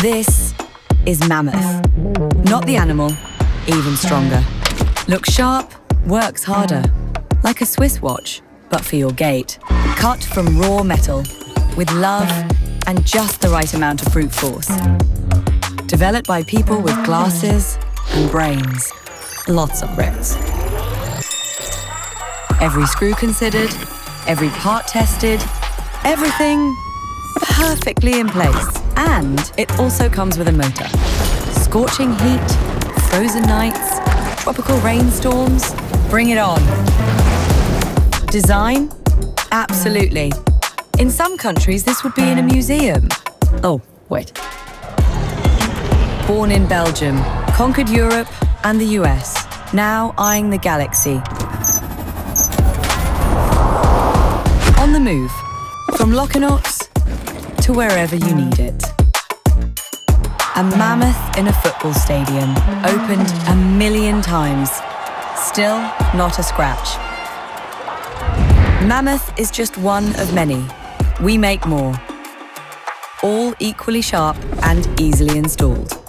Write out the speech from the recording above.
This is Mammoth. Not the animal, even stronger. Looks sharp, works harder. Like a Swiss watch, but for your gait. Cut from raw metal, with love and just the right amount of brute force. Developed by people with glasses and brains. Lots of brains. Every screw considered, every part tested, everything perfectly in place. And it also comes with a motor. Scorching heat, frozen nights, tropical rainstorms, bring it on. Design? Absolutely. In some countries, this would be in a museum. Oh, wait. Born in Belgium, conquered Europe and the US, now eyeing the galaxy. On the move, from Locinox to wherever you need it. A mammoth in a football stadium, opened 1 million times. Still not a scratch. Mammoth is just one of many. We make more. All equally sharp and easily installed.